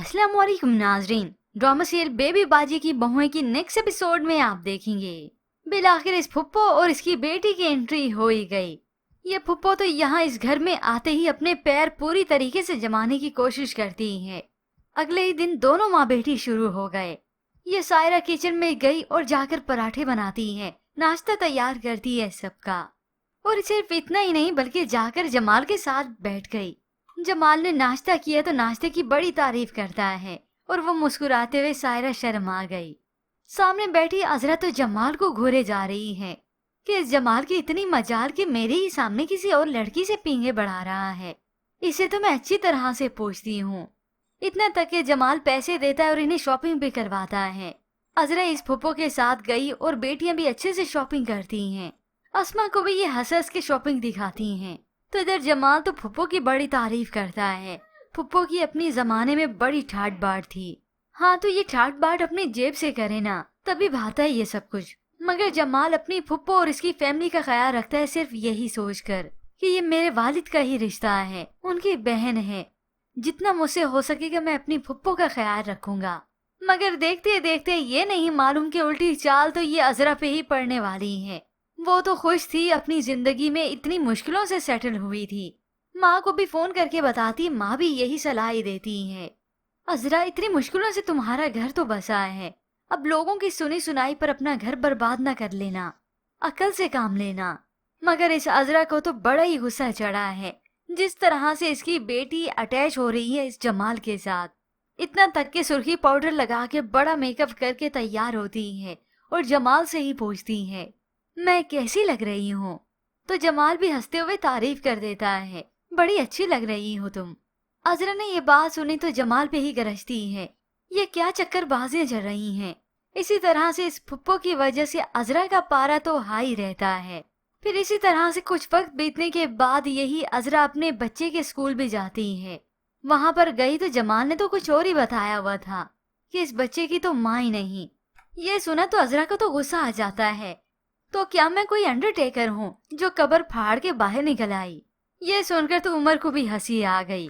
अस्सलाम वालेकुम नाजरीन। ड्रामा सीरियल बेबी बाजी की बहुएं की नेक्स्ट एपिसोड में आप देखेंगे बिलाखिर इस फुप्पो और इसकी बेटी की एंट्री हो ही गई। ये फुप्पो तो यहाँ इस घर में आते ही अपने पैर पूरी तरीके से जमाने की कोशिश करती है। अगले ही दिन दोनों माँ बेटी शुरू हो गए। ये सायरा किचन में गई और जाकर पराठे बनाती है, नाश्ता तैयार करती है सबका। और सिर्फ इतना ही नहीं बल्कि जाकर जमाल के साथ बैठ गई। जमाल ने नाश्ता किया तो नाश्ते की बड़ी तारीफ करता है और वो मुस्कुराते हुए सायरा शर्मा गई। सामने बैठी अजरा तो जमाल को घूरे जा रही है कि इस जमाल की इतनी मजाल कि मेरे ही सामने किसी और लड़की से पींगे बढ़ा रहा है। इसे तो मैं अच्छी तरह से पूछती हूँ। इतना तक कि जमाल पैसे देता है और इन्हें शॉपिंग भी करवाता है। अजरा इस फुप्पो के साथ गई और बेटियां भी अच्छे से शॉपिंग करती हैं। अस्मा को भी ये हंस हंस के शॉपिंग दिखाती हैं। तो इधर जमाल तो फुप्पो की बड़ी तारीफ करता है। फुप्पो की अपनी जमाने में बड़ी ठाट बाट थी। हाँ तो ये ठाट बाट अपनी जेब से करे ना तभी भाता है ये सब कुछ। मगर जमाल अपनी फुप्पो और इसकी फैमिली का ख्याल रखता है सिर्फ यही सोचकर कि ये मेरे वालिद का ही रिश्ता है, उनकी बहन है। जितना मुझसे हो सकेगा मैं अपनी फुप्पो का ख्याल रखूंगा। मगर देखते देखते ये नहीं मालूम कि उल्टी चाल तो ये अजरा पे ही पड़ने वाली है। वो तो खुश थी, अपनी जिंदगी में इतनी मुश्किलों से सेटल हुई थी। माँ को भी फोन करके बताती, माँ भी यही सलाह देती है, अजरा इतनी मुश्किलों से तुम्हारा घर तो बसा है, अब लोगों की सुनी सुनाई पर अपना घर बर्बाद न कर लेना, अकल से काम लेना। मगर इस अजरा को तो बड़ा ही गुस्सा चढ़ा है जिस तरह से इसकी बेटी अटैच हो रही है इस जमाल के साथ। इतना तक के सुर्खी पाउडर लगा के बड़ा मेकअप करके तैयार होती है और जमाल से ही पूछती है मैं कैसी लग रही हूँ। तो जमाल भी हंसते हुए तारीफ कर देता है, बड़ी अच्छी लग रही हो तुम। अजरा ने ये बात सुनी तो जमाल पे ही गरजती है, ये क्या चक्कर बाजियां चल रही हैं। इसी तरह से इस फुप्पो की वजह से अजरा का पारा तो हाई रहता है। फिर इसी तरह से कुछ वक्त बीतने के बाद यही अजरा अपने बच्चे के स्कूल भी जाती है। वहाँ पर गई तो जमाल ने तो कुछ और ही बताया हुआ था कि इस बच्चे की तो माँ ही नहीं। ये सुना तो अजरा को तो गुस्सा आ जाता है, तो क्या मैं कोई अंडरटेकर हूँ जो कब्र फाड़ के बाहर निकल आई। ये सुनकर तो उमर को भी हंसी आ गई।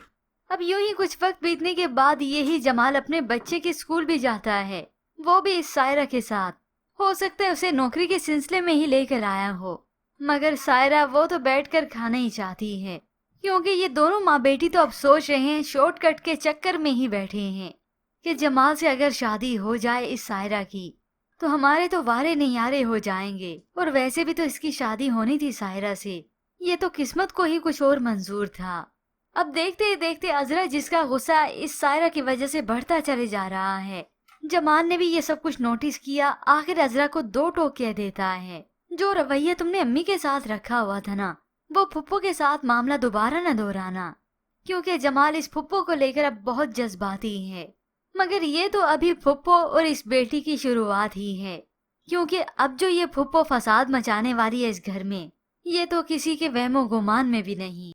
अब यूं ही कुछ वक्त बीतने के बाद यही जमाल अपने बच्चे के स्कूल भी जाता है, वो भी इस सायरा के साथ। हो सकता है उसे नौकरी के सिलसिले में ही लेकर आया हो। मगर सायरा वो तो बैठकर खाना ही चाहती है, क्योंकि ये दोनों माँ बेटी तो अब सोच रहे हैं, शॉर्टकट के चक्कर में ही बैठे हैं कि जमाल से अगर शादी हो जाए इस सायरा की तो हमारे तो वारे नियारे हो जाएंगे। और वैसे भी तो इसकी शादी होनी थी सायरा से, ये तो किस्मत को ही कुछ और मंजूर था। अब देखते ही देखते अजरा जिसका गुस्सा इस सायरा की वजह से बढ़ता चले जा रहा है, जमाल ने भी ये सब कुछ नोटिस किया। आखिर अजरा को दो टोक कह देता है, जो रवैया तुमने अम्मी के साथ रखा हुआ था ना, वो फुप्पो के साथ मामला दोबारा न दोहराना, क्योंकि जमाल इस फुप्पो को लेकर अब बहुत जज्बाती है। मगर ये तो अभी फुप्पो और इस बेटी की शुरुआत ही है, क्योंकि अब जो ये फुप्पो फसाद मचाने वाली है इस घर में, ये तो किसी के वहमो गुमान में भी नहीं।